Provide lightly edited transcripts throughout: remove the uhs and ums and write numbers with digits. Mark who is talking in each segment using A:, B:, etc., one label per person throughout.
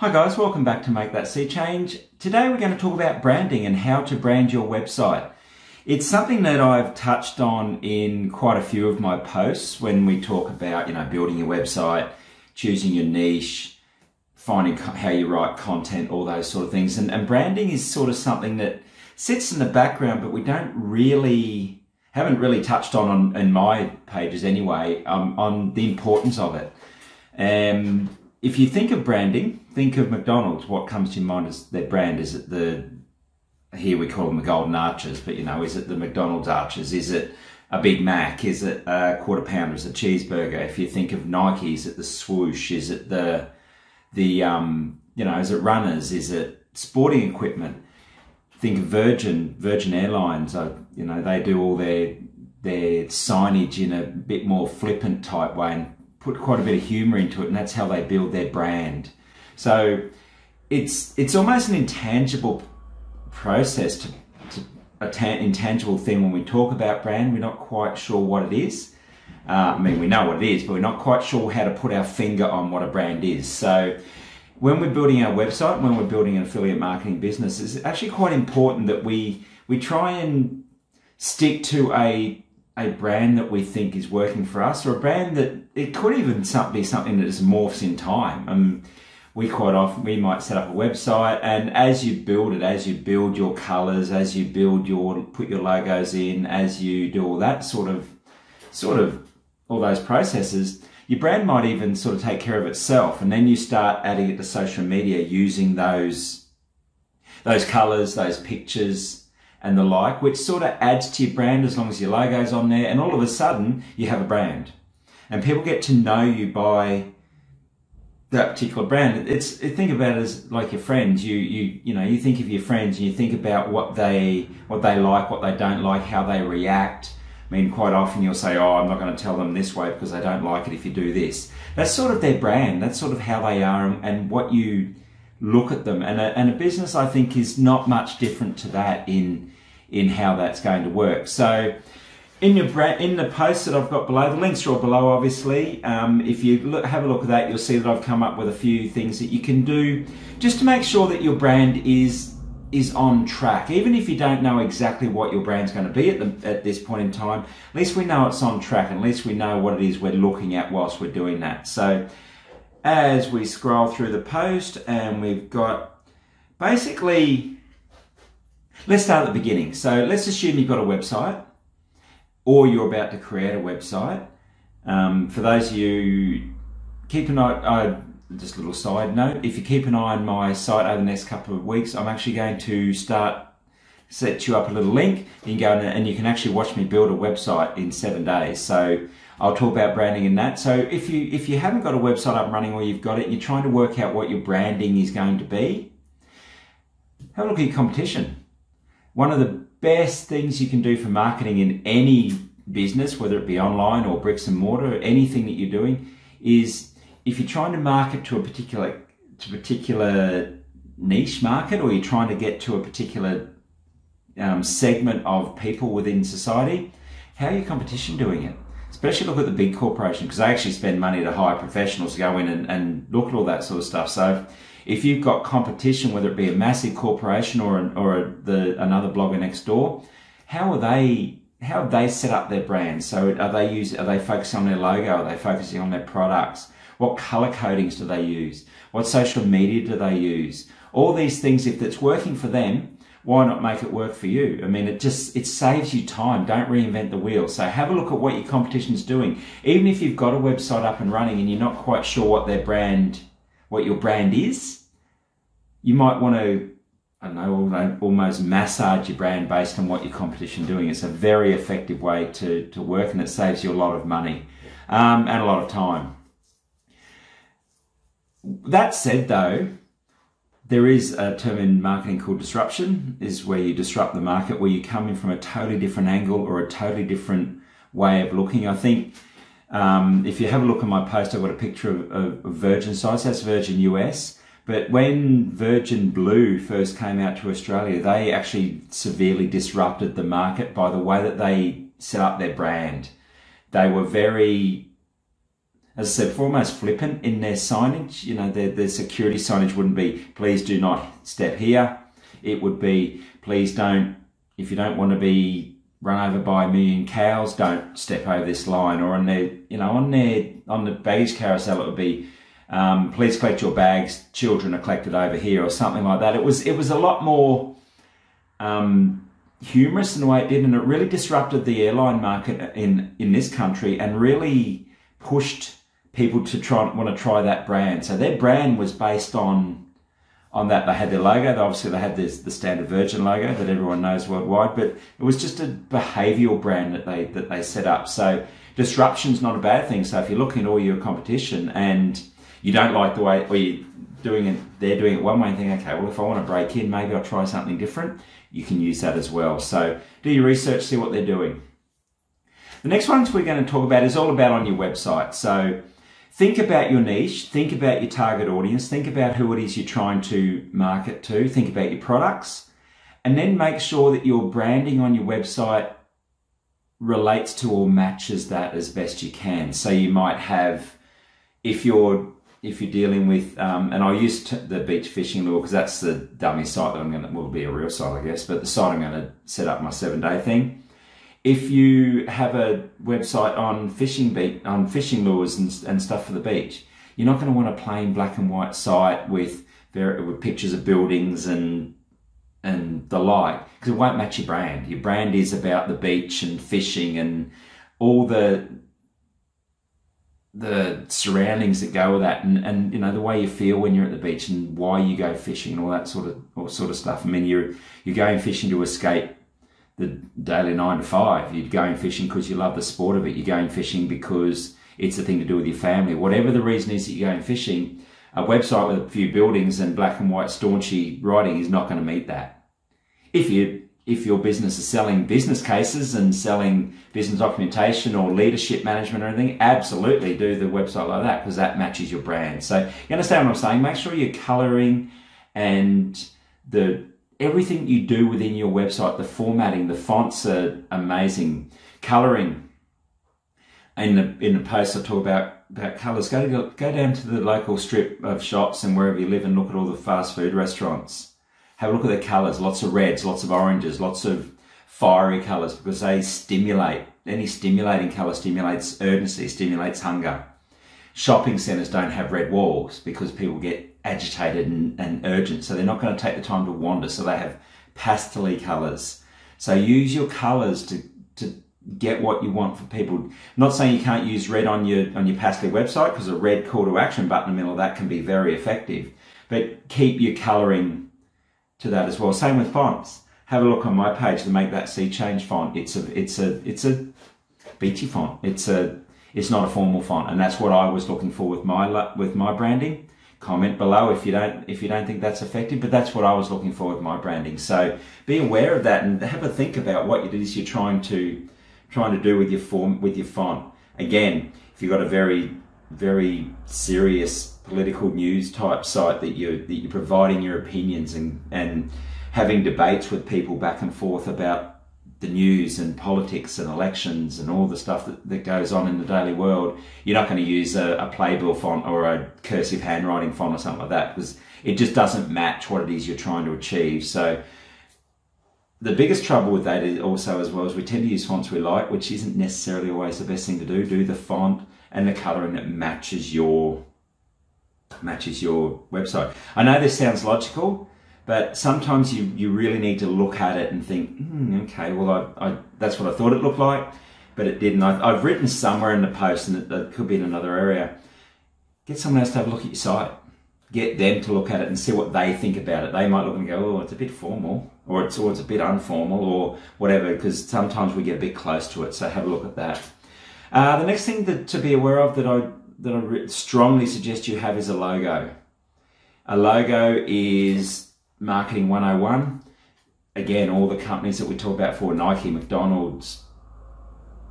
A: Hi guys, welcome back to Make That Sea Change. Today we're going to talk about branding and how to brand your website. It's something that I've touched on in quite a few of my posts when we talk about, building your website, choosing your niche, finding how you write content, all those sort of things. And branding is sort of something that sits in the background, but we haven't really touched on in my pages anyway, on the importance of it. If you think of branding, think of McDonald's. What comes to your mind as their brand? Is it here we call them the Golden Arches, but is it the McDonald's Arches? Is it a Big Mac? Is it a Quarter Pounder? Is it a cheeseburger? If you think of Nike, is it the swoosh? Is it is it runners? Is it sporting equipment? Think of Virgin Airlines. They do all their signage in a bit more flippant type way and put quite a bit of humor into it, and that's how they build their brand. So it's almost an intangible process, intangible thing when we talk about brand. We're not quite sure what it is. We know what it is, but we're not quite sure how to put our finger on what a brand is. So when we're building our website, when we're building an affiliate marketing business, it's actually quite important that we try and stick to a brand that we think is working for us, or a brand that it could even be something that just morphs in time. We might set up a website, and as you build it, as you build your colors, as you put your logos in, as you do all that sort of all those processes, your brand might even sort of take care of itself, and then you start adding it to social media using those colors, those pictures, and the like, which sort of adds to your brand as long as your logo's on there, and all of a sudden you have a brand, and people get to know you by that particular brand. Think about it as like your friends. You think of your friends and you think about what they like, what they don't like, how they react. Quite often you'll say, "Oh, I'm not going to tell them this way because they don't like it if you do this." That's sort of their brand. That's sort of how they are, and what you look at them. And a business, I think, is not much different to that in how that's going to work. So in the post that I've got below, the links are all below, obviously. If you have a look at that, you'll see that I've come up with a few things that you can do just to make sure that your brand is on track. Even if you don't know exactly what your brand's going to be at this point in time, at least we know it's on track, and at least we know what it is we're looking at whilst we're doing that. So as we scroll through the post, and we've got basically, let's start at the beginning. So let's assume you've got a website, or you're about to create a website. For those of you, keep an eye, just a little side note, if you keep an eye on my site over the next couple of weeks, I'm actually going to set you up a little link. You can go and you can actually watch me build a website in 7 days. So I'll talk about branding in that. So if you haven't got a website up and running, or you've got it, you're trying to work out what your branding is going to be, have a look at your competition. One of the best things you can do for marketing in any business, whether it be online or bricks and mortar, or anything that you're doing, is if you're trying to market to a particular niche market, or you're trying to get to a particular segment of people within society, how are your competition doing it? Especially look at the big corporation, because they actually spend money to hire professionals to go in and look at all that sort of stuff. So if you've got competition, whether it be a massive corporation or another blogger next door, how have they set up their brand? So are they focusing on their logo? Are they focusing on their products? What color codings do they use? What social media do they use? All these things, if it's working for them, why not make it work for you? It saves you time. Don't reinvent the wheel. So have a look at what your competition's doing. Even if you've got a website up and running and you're not quite sure what your brand is, you might want to, almost massage your brand based on what your competition is doing. It's a very effective way to work, and it saves you a lot of money and a lot of time. That said, though, there is a term in marketing called disruption, is where you disrupt the market, where you come in from a totally different angle or a totally different way of looking. I think if you have a look at my post, I've got a picture of Virgin sites. That's Virgin US. But when Virgin Blue first came out to Australia, they actually severely disrupted the market by the way that they set up their brand. They were very as I said, foremost flippant in their signage. You know, their security signage wouldn't be, please do not step here. It would be, please don't, if you don't want to be run over by a million cows, don't step over this line. Or on their, you know, on the baggage carousel, it would be, please collect your bags, children are collected over here, or something like that. It was a lot more humorous in the way it did, and it really disrupted the airline market in this country and really pushed people to want to try that brand. So their brand was based on that. They had their logo. Obviously, they had the standard Virgin logo that everyone knows worldwide, but it was just a behavioural brand that they set up. So disruption's not a bad thing. So if you're looking at all your competition and you don't like the way, or you're doing it, they're doing it one way, and think, okay, well, if I want to break in, maybe I'll try something different. You can use that as well. So do your research, see what they're doing. The next one we're going to talk about is all about on your website. So think about your niche, think about your target audience, think about who it is you're trying to market to, think about your products, and then make sure that your branding on your website relates to or matches that as best you can. So you might have, if you're dealing with, and I'll use the beach fishing lure because that's the dummy site that will be a real site, I guess, but the site I'm going to set up my 7-day thing. If you have a website on fishing lures and stuff for the beach, you're not going to want a plain black and white site with pictures of buildings and the like, because it won't match your brand. Your brand is about the beach and fishing and all the surroundings that go with that, and you know, the way you feel when you're at the beach and why you go fishing and all that sort of stuff. I mean, you're going fishing to escape the daily 9 to 5. You're going fishing because you love the sport of it. You're going fishing because it's a thing to do with your family. Whatever the reason is that you're going fishing, a website with a few buildings and black and white staunchy writing is not going to meet that. If your business is selling business cases and selling business documentation or leadership management or anything, absolutely do the website like that, because that matches your brand. So you understand what I'm saying? Make sure you're colouring and everything you do within your website, the formatting, the fonts are amazing. Colouring. In the post I talk about colours. Go down to the local strip of shops and wherever you live and look at all the fast food restaurants. Have a look at the colours, lots of reds, lots of oranges, lots of fiery colours, because they stimulate. Any stimulating colour stimulates urgency, stimulates hunger. Shopping centres don't have red walls because people get agitated and urgent, so they're not going to take the time to wander, so they have pastel-y colours. So use your colours to get what you want for people. I'm not saying you can't use red on your pastel website, because a red call to action button in the middle of that can be very effective, but keep your colouring to that as well. Same with fonts. Have a look on my page to make that sea change font. It's a beachy font. It's not a formal font, and that's what I was looking for with my branding. Comment below if you don't think that's effective, but that's what I was looking for with my branding. So be aware of that and have a think about what it is you're trying to do with your font. Again, if you've got a very, very serious political news type site that you're providing your opinions and having debates with people back and forth about the news and politics and elections and all the stuff that goes on in the daily world, you're not going to use a playbill font or a cursive handwriting font or something like that, because it just doesn't match what it is you're trying to achieve. So the biggest trouble with that is also, as well, as we tend to use fonts we like, which isn't necessarily always the best thing to do. Do the font and the colouring that matches your website. I know this sounds logical, but sometimes you really need to look at it and think, okay, well, I that's what I thought it looked like, but it didn't. I've written somewhere in the post, and it could be in another area, get someone else to have a look at your site. Get them to look at it and see what they think about it. They might look and go, oh, it's a bit formal, or it's a bit informal, or whatever, because sometimes we get a bit close to it, so have a look at that. The next thing to be aware of that I strongly suggest you have is a logo. A logo is Marketing 101. Again, all the companies that we talk about for Nike, McDonald's,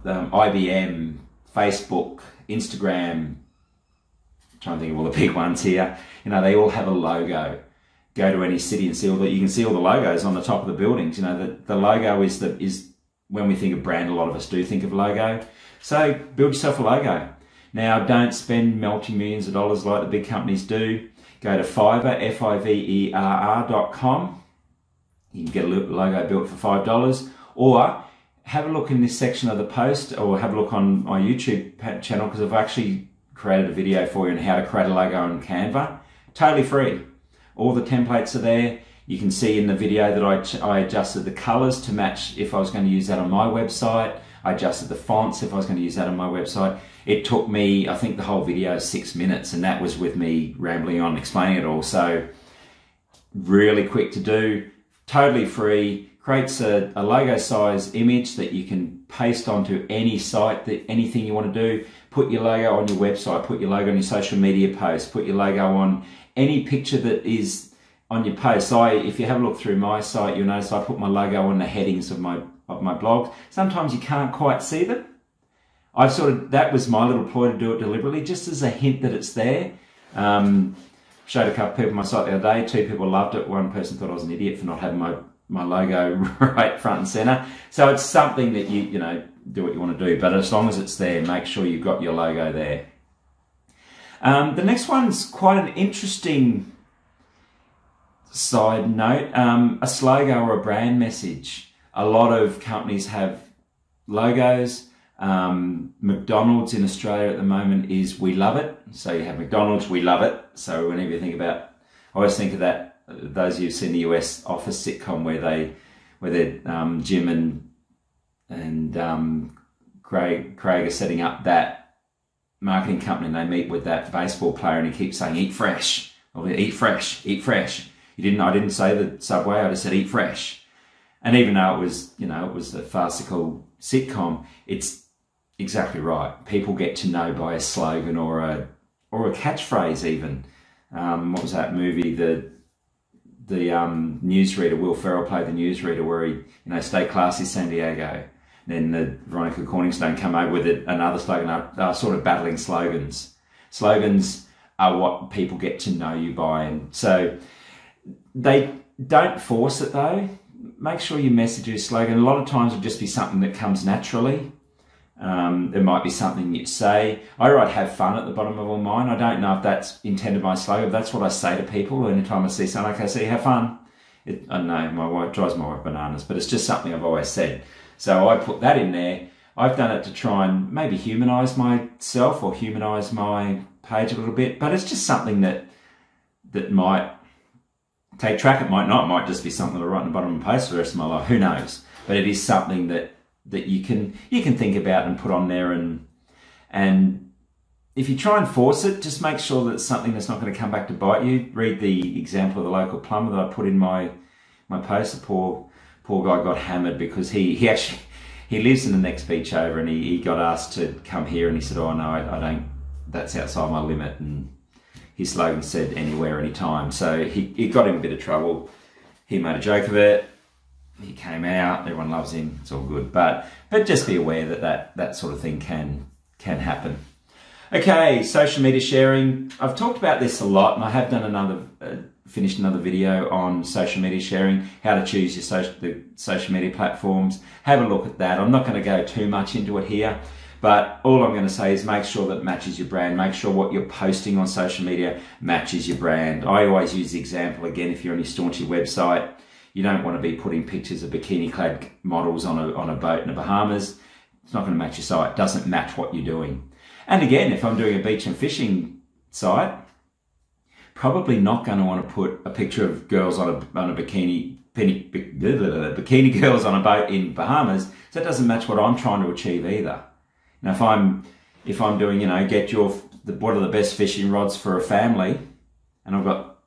A: IBM, Facebook, Instagram, I'm trying to think of all the big ones here. You know, they all have a logo. Go to any city and see you can see all the logos on the top of the buildings. You know, the logo is when we think of brand, a lot of us do think of logo. So build yourself a logo. Now, don't spend multi-millions of dollars like the big companies do. Go to Fiverr, fiverr.com. You can get a logo built for $5, or have a look in this section of the post, or have a look on my YouTube channel, because I've actually created a video for you on how to create a logo on Canva. Totally free. All the templates are there. You can see in the video that I adjusted the colors to match if I was going to use that on my website. I adjusted the fonts if I was going to use that on my website. It took me, I think the whole video is 6 minutes, and that was with me rambling on, explaining it all. So really quick to do, totally free, creates a logo size image that you can paste onto any site, anything you want to do. Put your logo on your website, put your logo on your social media post, put your logo on any picture that is on your post. If you have a look through my site, you'll notice I put my logo on the headings of my blog. Sometimes you can't quite see them. That was my little ploy to do it deliberately, just as a hint that it's there. Showed a couple of people on my site the other day. 2 people loved it. One person thought I was an idiot for not having my logo right front and center. So it's something that you know, do what you want to do, but as long as it's there, make sure you've got your logo there. The next one's quite an interesting side note, a slogan or a brand message. A lot of companies have logos. McDonald's in Australia at the moment is "We love it." So you have McDonald's, "We love it." So whenever you think about, I always think of that. Those of you who've seen the US Office sitcom where Jim and Craig are setting up that marketing company, and they meet with that baseball player, and he keeps saying "Eat fresh," or "Eat fresh, eat fresh." I didn't say the Subway. I just said "Eat fresh." And even though it was, you know, it was a farcical sitcom, it's exactly right. People get to know by a slogan or a catchphrase even. What was that movie? The newsreader, Will Ferrell played the newsreader, where he, you know, "Stay classy, San Diego." Then Veronica Corningstone come over with another slogan. They're sort of battling slogans. Slogans are what people get to know you by, and so they don't force it though. Make sure you message your slogan. A lot of times it'll just be something that comes naturally. It might be something you say. I write "have fun" at the bottom of all mine. I don't know if that's intended by slogan, but that's what I say to people anytime I see something. Okay, so have fun. I don't know, my wife drives my wife bananas, but it's just something I've always said. So I put that in there. I've done it to try and maybe humanize myself or humanize my page a little bit, but it's just something that might take track. It might not. It might just be something that I write in the bottom of my post for the rest of my life. Who knows? But it is something that you can think about and put on there. And if you try and force it, just make sure that it's something that's not going to come back to bite you. Read the example of the local plumber that I put in my post. The poor guy got hammered because he lives in the next beach over, and he got asked to come here, and he said, "Oh no, I don't. That's outside my limit." And his slogan said "anywhere, anytime." So he got in a bit of trouble. He made a joke of it. He came out. Everyone loves him. It's all good. But just be aware that sort of thing can happen. Okay, social media sharing. I've talked about this a lot, and I have done finished another video on social media sharing, how to choose your social media platforms. Have a look at that. I'm not going to go too much into it here. But all I'm going to say is make sure that it matches your brand. Make sure what you're posting on social media matches your brand. I always use the example, again, if you're on your Staunchy website, you don't want to be putting pictures of bikini-clad models on a boat in the Bahamas. It's not going to match your site. It doesn't match what you're doing. And again, if I'm doing a beach and fishing site, probably not going to want to put a picture of girls on a bikini girls on a boat in Bahamas. So it doesn't match what I'm trying to achieve either. Now, if I'm doing, you know, what are the best fishing rods for a family, and I've got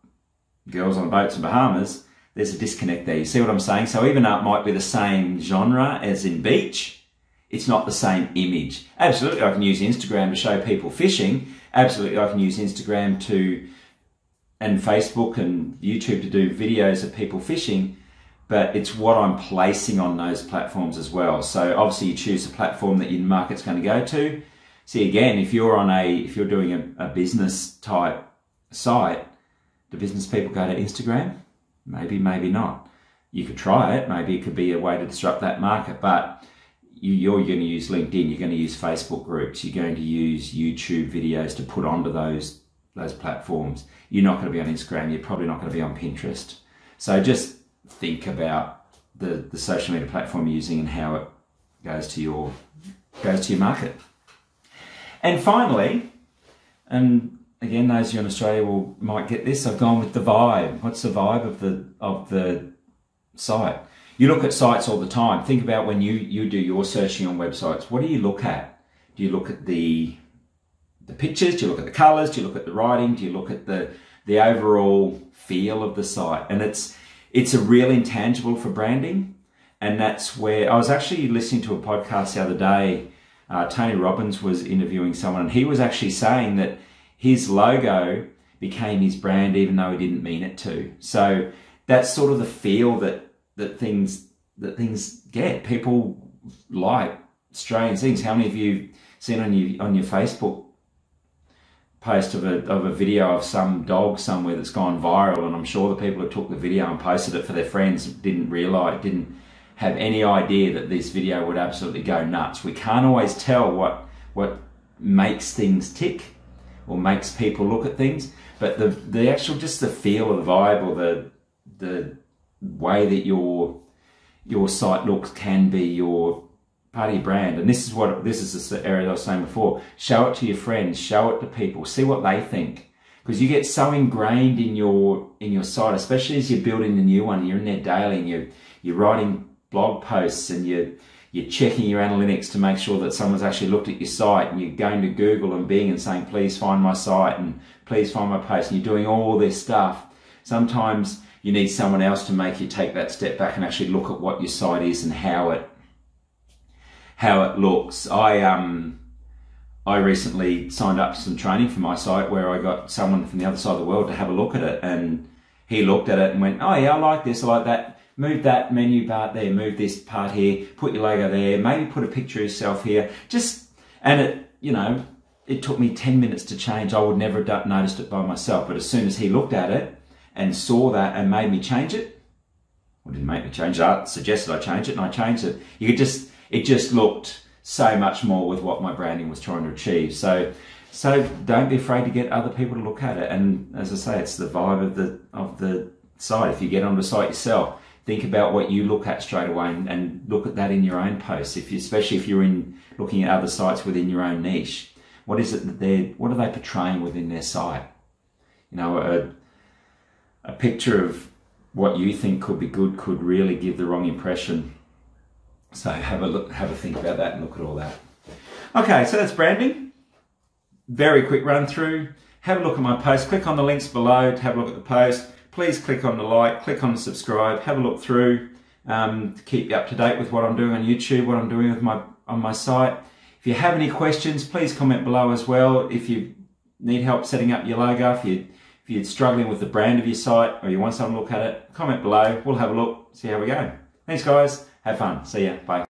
A: girls on boats in Bahamas, there's a disconnect there. You see what I'm saying? So even though it might be the same genre as in beach, it's not the same image. Absolutely, I can use Instagram to show people fishing. Absolutely, I can use Instagram and Facebook and YouTube to do videos of people fishing. But it's what I'm placing on those platforms as well. So obviously you choose the platform that your market's going to go to. See, again, if you're doing a business type site, do business people go to Instagram? Maybe, maybe not. You could try it. Maybe it could be a way to disrupt that market. But you're going to use LinkedIn, you're going to use Facebook groups, you're going to use YouTube videos to put onto those platforms. You're not going to be on Instagram, you're probably not going to be on Pinterest. So just think about the social media platform you're using and how it goes to your market. And finally, and again, those of you in Australia might get this, I've gone with the vibe. What's the vibe of the site? You look at sites all the time. Think about when you do your searching on websites. What do you look at? Do you look at the pictures? Do you look at the colours? Do you look at the writing? Do you look at the overall feel of the site? And it's a real intangible for branding. And that's where I was actually listening to a podcast the other day. Tony Robbins was interviewing someone, and he was actually saying that his logo became his brand even though he didn't mean it to. So that's sort of the feel that things get. People like strange things. How many of you seen on your Facebook post of a video of some dog somewhere that's gone viral, and I'm sure the people who took the video and posted it for their friends didn't have any idea that this video would absolutely go nuts. We can't always tell what makes things tick or makes people look at things, but the actual, just the feel or the vibe or the way that your site looks can be your part of your brand. And this is the area that I was saying before. Show it to your friends, show it to people, see what they think, because you get so ingrained in your site, especially as you're building the new one. You're in there daily and you're writing blog posts and you're checking your analytics to make sure that someone's actually looked at your site, and you're going to Google and Bing and saying, please find my site and please find my post, and you're doing all this stuff. Sometimes you need someone else to make you take that step back and actually look at what your site is and how it looks. I recently signed up to some training for my site where I got someone from the other side of the world to have a look at it, and he looked at it and went, oh yeah, I like this, I like that. Move that menu part there, move this part here, put your logo there, maybe put a picture of yourself here. And it took me 10 minutes to change. I would never have noticed it by myself, but as soon as he looked at it and saw that and made me change it, well, didn't make me change it, suggested I change it, and I changed it. It just looked so much more with what my branding was trying to achieve. So don't be afraid to get other people to look at it. And as I say, it's the vibe of the site. If you get on the site yourself, think about what you look at straight away and look at that in your own posts. Especially if you're looking at other sites within your own niche, what is it that what are they portraying within their site? A picture of what you think could be good could really give the wrong impression. So have a think about that and look at all that. Okay, so that's branding. Very quick run through. Have a look at my post. Click on the links below to have a look at the post. Please click on the like, click on the subscribe, have a look through to keep you up to date with what I'm doing on YouTube, what I'm doing on my site. If you have any questions, please comment below as well. If you need help setting up your logo, if you're struggling with the brand of your site or you want someone to look at it, comment below. We'll have a look, see how we go. Thanks guys, have fun, see ya, bye.